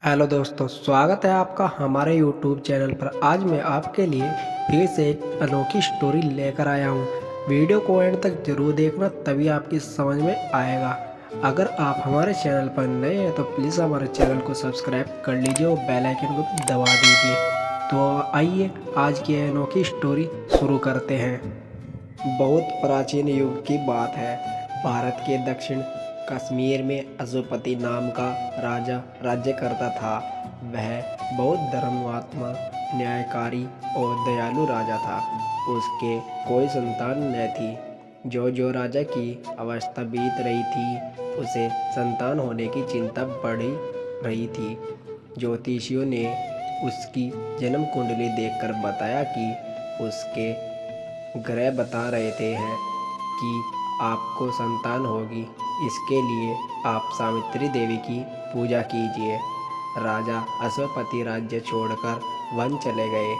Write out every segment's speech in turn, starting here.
Hello दोस्तों, स्वागत है आपका हमारे यूट्यूब चैनल पर। आज मैं आपके लिए फिर से एक अनोखी स्टोरी लेकर आया हूँ। वीडियो को एंड तक जरूर देखना, तभी आपकी समझ में आएगा। अगर आप हमारे चैनल पर नए हैं तो प्लीज़ हमारे चैनल को सब्सक्राइब कर लीजिए और बेल आइकन को भी दबा दीजिए। तो आइए आज की अनोखी स्टोरी शुरू करते हैं। बहुत प्राचीन युग की बात है। भारत के दक्षिण कश्मीर में अशुपति नाम का राजा राज्य करता था। वह बहुत धर्मात्मा, न्यायकारी और दयालु राजा था। उसके कोई संतान न थी। जो राजा की अवस्था बीत रही थी, उसे संतान होने की चिंता बढ़ी रही थी। ज्योतिषियों ने उसकी जन्म कुंडली देखकर बताया कि उसके ग्रह बता रहे थे हैं कि आपको संतान होगी। इसके लिए आप सावित्री देवी की पूजा कीजिए। राजा अश्वपति राज्य छोड़कर वन चले गए।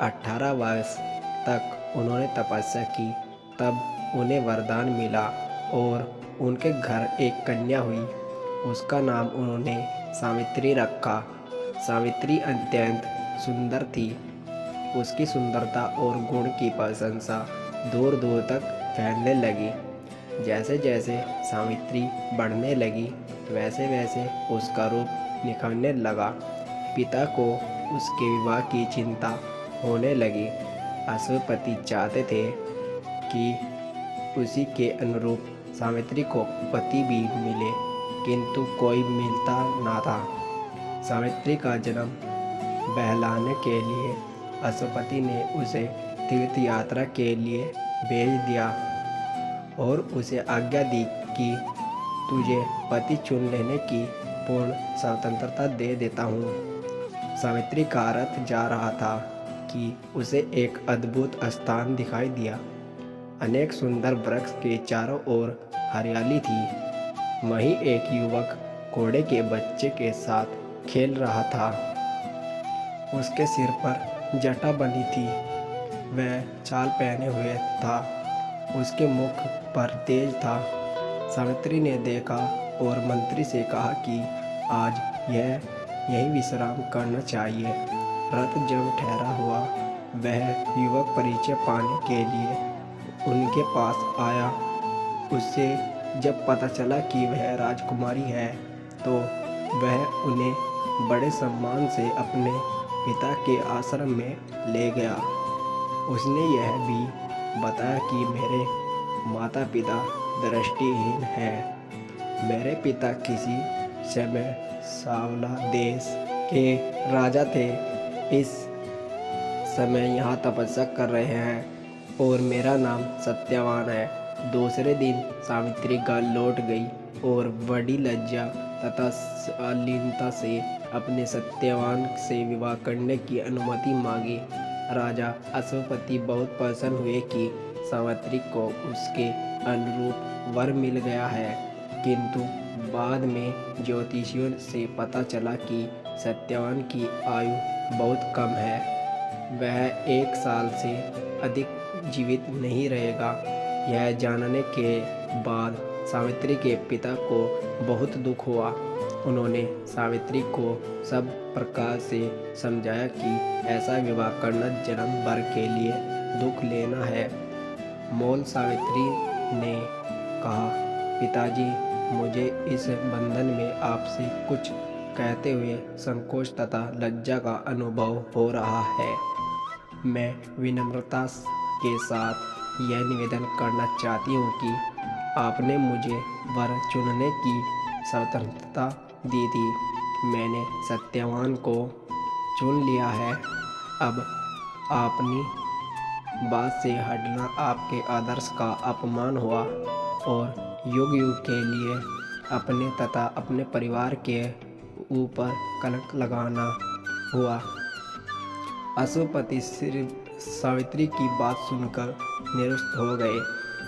18 वर्ष तक उन्होंने तपस्या की। तब उन्हें वरदान मिला और उनके घर एक कन्या हुई। उसका नाम उन्होंने सावित्री रखा। सावित्री अत्यंत सुंदर थी। उसकी सुंदरता और गुण की प्रशंसा दूर दूर तक फैलने लगी। जैसे जैसे सावित्री बढ़ने लगी, वैसे वैसे उसका रूप निखरने लगा। पिता को उसके विवाह की चिंता होने लगी। अश्वपति चाहते थे कि उसी के अनुरूप सावित्री को पति भी मिले, किंतु कोई मिलता ना था। सावित्री का जन्म बहलाने के लिए अश्वपति ने उसे तीर्थ यात्रा के लिए भेज दिया और उसे आज्ञा दी कि तुझे पति चुन लेने की पूर्ण स्वतंत्रता दे देता हूँ। सावित्री का रथ जा रहा था कि उसे एक अद्भुत स्थान दिखाई दिया। अनेक सुंदर वृक्ष के चारों ओर हरियाली थी। वहीं एक युवक घोड़े के बच्चे के साथ खेल रहा था। उसके सिर पर जटा बनी थी। वह चाल पहने हुए था। उसके मुख पर तेज था। सावित्री ने देखा और मंत्री से कहा कि आज यह यहीं विश्राम करना चाहिए। रथ जब ठहरा हुआ, वह युवक परिचय पाने के लिए उनके पास आया। उससे जब पता चला कि वह राजकुमारी है, तो वह उन्हें बड़े सम्मान से अपने पिता के आश्रम में ले गया। उसने यह भी बताया कि मेरे माता पिता दृष्टिहीन हैं। मेरे पिता किसी समय सावला देश के राजा थे। इस समय यहाँ तपस्या कर रहे हैं और मेरा नाम सत्यवान है। दूसरे दिन सावित्री घर लौट गई और बड़ी लज्जा तथा शालीनता से अपने सत्यवान से विवाह करने की अनुमति मांगी। राजा अश्वपति बहुत प्रसन्न हुए कि सावित्री को उसके अनुरूप वर मिल गया है, किंतु बाद में ज्योतिषियों से पता चला कि सत्यवान की आयु बहुत कम है। वह 1 साल से अधिक जीवित नहीं रहेगा। यह जानने के बाद सावित्री के पिता को बहुत दुख हुआ। उन्होंने सावित्री को सब प्रकार से समझाया कि ऐसा विवाह करना जन्म भर के लिए दुख लेना है। मोल सावित्री ने कहा, पिताजी, मुझे इस बंधन में आपसे कुछ कहते हुए संकोच तथा लज्जा का अनुभव हो रहा है। मैं विनम्रता के साथ यह निवेदन करना चाहती हूँ कि आपने मुझे वर चुनने की स्वतंत्रता दी थी। मैंने सत्यवान को चुन लिया है। अब अपनी बात से हटना आपके आदर्श का अपमान हुआ और युग युग के लिए अपने तथा अपने परिवार के ऊपर कलंक लगाना हुआ। अश्वपति सिर्फ सावित्री की बात सुनकर निरुष्ट हो गए।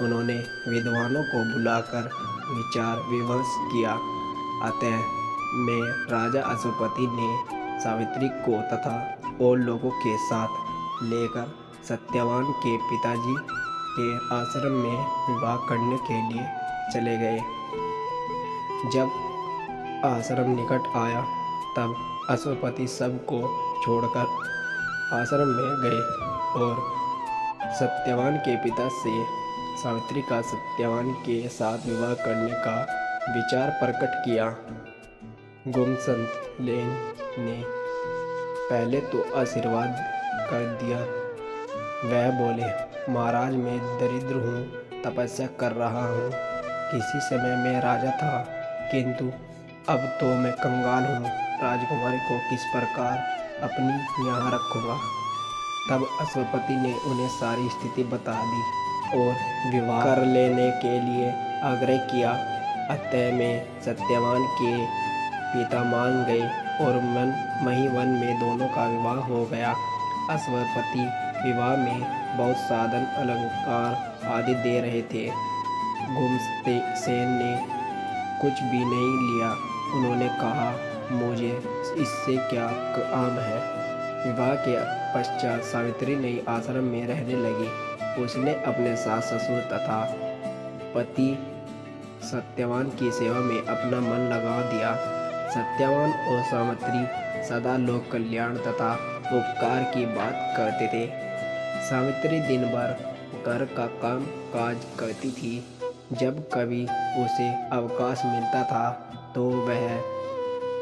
उन्होंने विद्वानों को बुलाकर विचार विमर्श किया। अतः में राजा अश्वपति ने सावित्री को तथा और लोगों के साथ लेकर सत्यवान के पिताजी के आश्रम में विवाह करने के लिए चले गए। जब आश्रम निकट आया तब अश्वपति सबको छोड़कर आश्रम में गए और सत्यवान के पिता से सावित्री का सत्यवान के साथ विवाह करने का विचार प्रकट किया। गुमसंत लेन ने पहले तो आशीर्वाद कर दिया। वह बोले, महाराज मैं दरिद्र हूँ, तपस्या कर रहा हूँ। किसी समय मैं राजा था, किंतु अब तो मैं कंगाल हूँ। राजकुमारी को किस प्रकार अपनी यहाँ रखूँगा। तब अश्वपति ने उन्हें सारी स्थिति बता दी और विवाह कर लेने के लिए आग्रह किया। अतः में सत्यवान के पिता मान गए और वहीं वन में दोनों का विवाह हो गया। अश्वपति विवाह में बहुत साधन अलंकार आदि दे रहे थे। गुमसेन ने कुछ भी नहीं लिया। उन्होंने कहा, मुझे इससे क्या काम है। विवाह के पश्चात सावित्री नई आश्रम में रहने लगी। उसने अपने सास ससुर तथा पति सत्यवान की सेवा में अपना मन लगा दिया। सत्यवान और सावित्री सदा लोक कल्याण तथा उपकार की बात करते थे। सावित्री दिन भर घर का काम काज करती थी। जब कभी उसे अवकाश मिलता था तो वह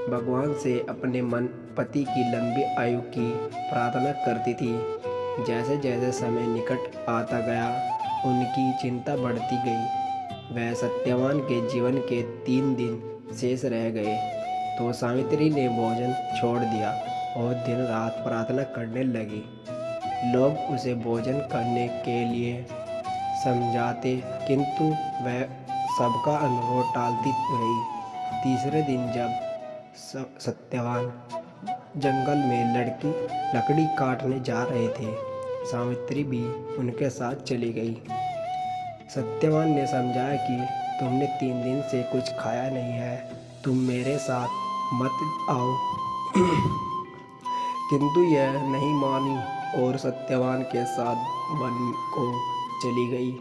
भगवान से अपने मन पति की लंबी आयु की प्रार्थना करती थी। जैसे जैसे समय निकट आता गया उनकी चिंता बढ़ती गई। वह सत्यवान के जीवन के 3 दिन शेष रह गए तो सावित्री ने भोजन छोड़ दिया और दिन रात प्रार्थना करने लगी। लोग उसे भोजन करने के लिए समझाते, किंतु वह सबका अनुरोध टालती रही। तीसरे दिन जब सत्यवान जंगल में लकड़ी काटने जा रहे थे, सावित्री भी उनके साथ चली गई। सत्यवान ने समझाया कि तुमने 3 दिन से कुछ खाया नहीं है, तुम मेरे साथ मत आओ। किंतु यह नहीं मानी और सत्यवान के साथ वन को चली गई।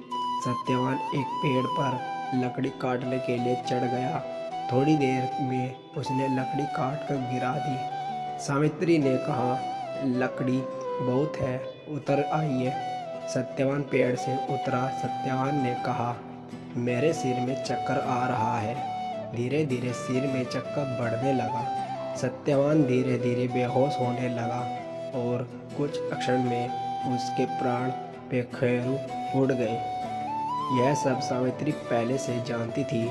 सत्यवान एक पेड़ पर लकड़ी काटने के लिए चढ़ गया। थोड़ी देर में उसने लकड़ी काट कर गिरा दी। सावित्री ने कहा, लकड़ी बहुत है, उतर आइए। सत्यवान पेड़ से उतरा। सत्यवान ने कहा, मेरे सिर में चक्कर आ रहा है। धीरे धीरे सिर में चक्कर बढ़ने लगा। सत्यवान धीरे धीरे बेहोश होने लगा और कुछ क्षण में उसके प्राण बेखैरू उड़ गए। यह सब सावित्री पहले से जानती थी,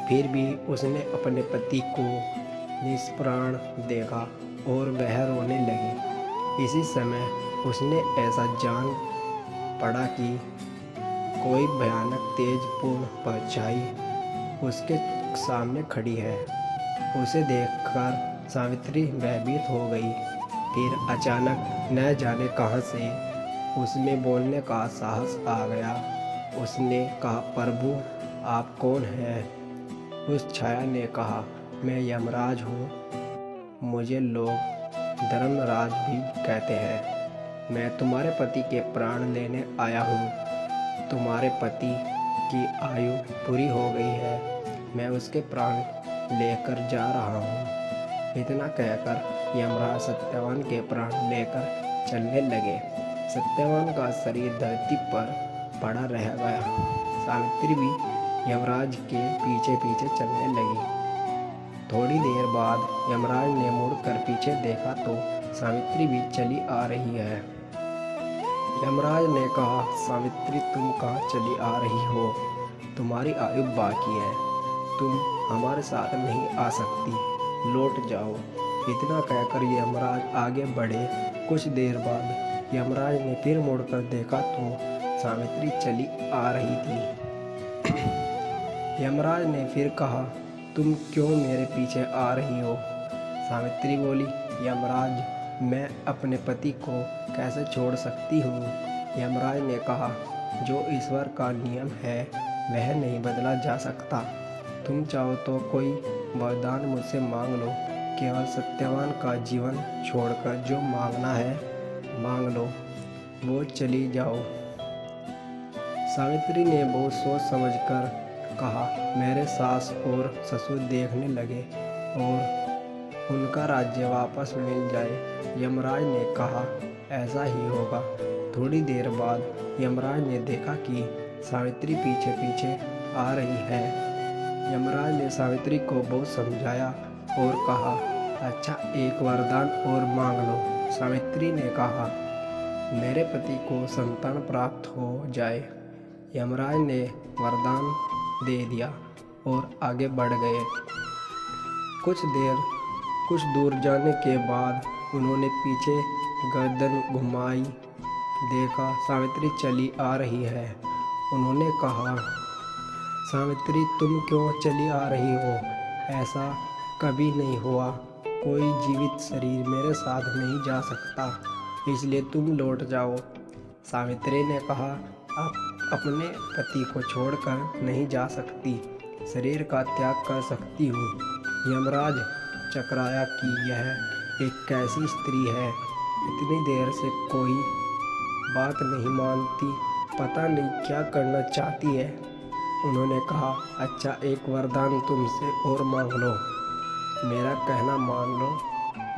फिर भी उसने अपने पति को निष्प्राण देखा और वह रोने लगी। इसी समय उसने ऐसा जान पड़ा कि कोई भयानक तेज पूर्ण परछाई उसके सामने खड़ी है। उसे देखकर सावित्री भयभीत हो गई। फिर अचानक न जाने कहां से उसमें बोलने का साहस आ गया। उसने कहा, प्रभु आप कौन हैं? उस छाया ने कहा, मैं यमराज हूँ। मुझे लोग धर्मराज भी कहते हैं। मैं तुम्हारे पति के प्राण लेने आया हूँ। तुम्हारे पति की आयु पूरी हो गई है। मैं उसके प्राण लेकर जा रहा हूँ। इतना कहकर यमराज सत्यवान के प्राण लेकर चलने लगे। सत्यवान का शरीर धरती पर पड़ा रह गया। सावित्री भी यमराज के पीछे पीछे चलने लगी। थोड़ी देर बाद यमराज ने मुड़कर पीछे देखा तो सावित्री भी चली आ रही है। यमराज ने कहा, सावित्री तुम कहाँ चली आ रही हो? तुम्हारी आयु बाकी है, तुम हमारे साथ नहीं आ सकती, लौट जाओ। इतना कहकर यमराज आगे बढ़े। कुछ देर बाद यमराज ने फिर मुड़कर देखा तो सावित्री चली आ रही थी। यमराज ने फिर कहा, तुम क्यों मेरे पीछे आ रही हो? सावित्री बोली, यमराज मैं अपने पति को कैसे छोड़ सकती हूँ? यमराज ने कहा, जो ईश्वर का नियम है वह नहीं बदला जा सकता। तुम चाहो तो कोई वरदान मुझसे मांग लो। केवल सत्यवान का जीवन छोड़कर जो मांगना है मांग लो, वो चली जाओ। सावित्री ने बहुत सोच समझकर कहा, मेरे सास और ससुर देखने लगे और उनका राज्य वापस मिल जाए। यमराज ने कहा, ऐसा ही होगा। थोड़ी देर बाद यमराज ने देखा कि सावित्री पीछे पीछे आ रही है। यमराज ने सावित्री को बहुत समझाया और कहा, अच्छा एक वरदान और मांग लो। सावित्री ने कहा, मेरे पति को संतान प्राप्त हो जाए। यमराज ने वरदान दे दिया और आगे बढ़ गए। कुछ दूर जाने के बाद उन्होंने पीछे गर्दन घुमाई, देखा सावित्री चली आ रही है। उन्होंने कहा, सावित्री तुम क्यों चली आ रही हो? ऐसा कभी नहीं हुआ। कोई जीवित शरीर मेरे साथ नहीं जा सकता, इसलिए तुम लौट जाओ। सावित्री ने कहा, अब अपने पति को छोड़कर नहीं जा सकती, शरीर का त्याग कर सकती हूँ। यमराज चकराया कि यह एक कैसी स्त्री है, इतनी देर से कोई बात नहीं मानती, पता नहीं क्या करना चाहती है। उन्होंने कहा, अच्छा एक वरदान तुमसे और मांग लो, मेरा कहना मान लो।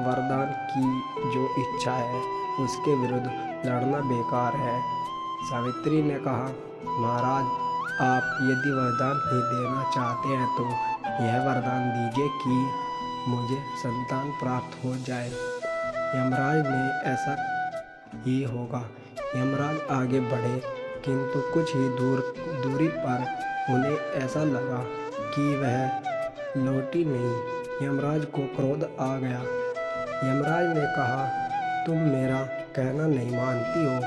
वरदान की जो इच्छा है उसके विरुद्ध लड़ना बेकार है। सावित्री ने कहा, महाराज आप यदि वरदान ही देना चाहते हैं तो यह वरदान दीजिए कि मुझे संतान प्राप्त हो जाए। यमराज ने ऐसा ही होगा। यमराज आगे बढ़े, किंतु कुछ ही दूरी पर उन्हें ऐसा लगा कि वह लौटी नहीं। यमराज को क्रोध आ गया। यमराज ने कहा, तुम मेरा कहना नहीं मानती हो।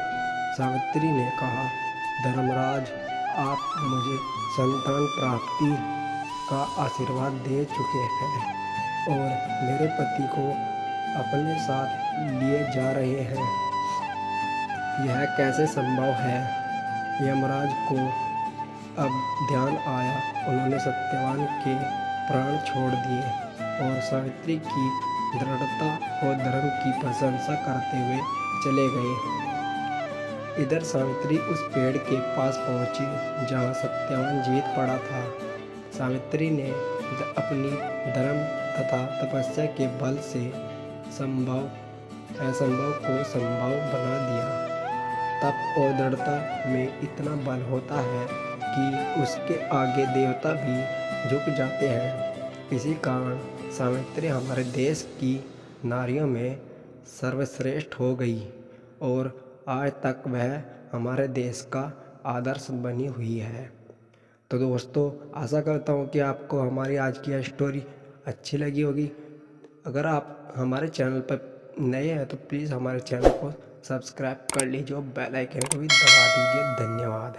सावित्री ने कहा, धर्मराज आप मुझे संतान प्राप्ति का आशीर्वाद दे चुके हैं और मेरे पति को अपने साथ लिए जा रहे हैं, यह कैसे संभव है? यमराज को अब ध्यान आया। उन्होंने सत्यवान के प्राण छोड़ दिए और सावित्री की दृढ़ता और धर्म की प्रशंसा करते हुए चले गए। इधर सावित्री उस पेड़ के पास पहुंची जहां सत्यवान जीवित पड़ा था। सावित्री ने अपनी धर्म तथा तपस्या के बल से असंभव को संभव बना दिया। तप और दृढ़ता में इतना बल होता है कि उसके आगे देवता भी झुक जाते हैं। इसी कारण सावित्री हमारे देश की नारियों में सर्वश्रेष्ठ हो गई और आज तक वह हमारे देश का आदर्श बनी हुई है। तो दोस्तों आशा करता हूँ कि आपको हमारी आज की यह स्टोरी अच्छी लगी होगी। अगर आप हमारे चैनल पर नए हैं तो प्लीज़ हमारे चैनल को सब्सक्राइब कर लीजिए और बेल आइकन को भी दबा दीजिए। धन्यवाद।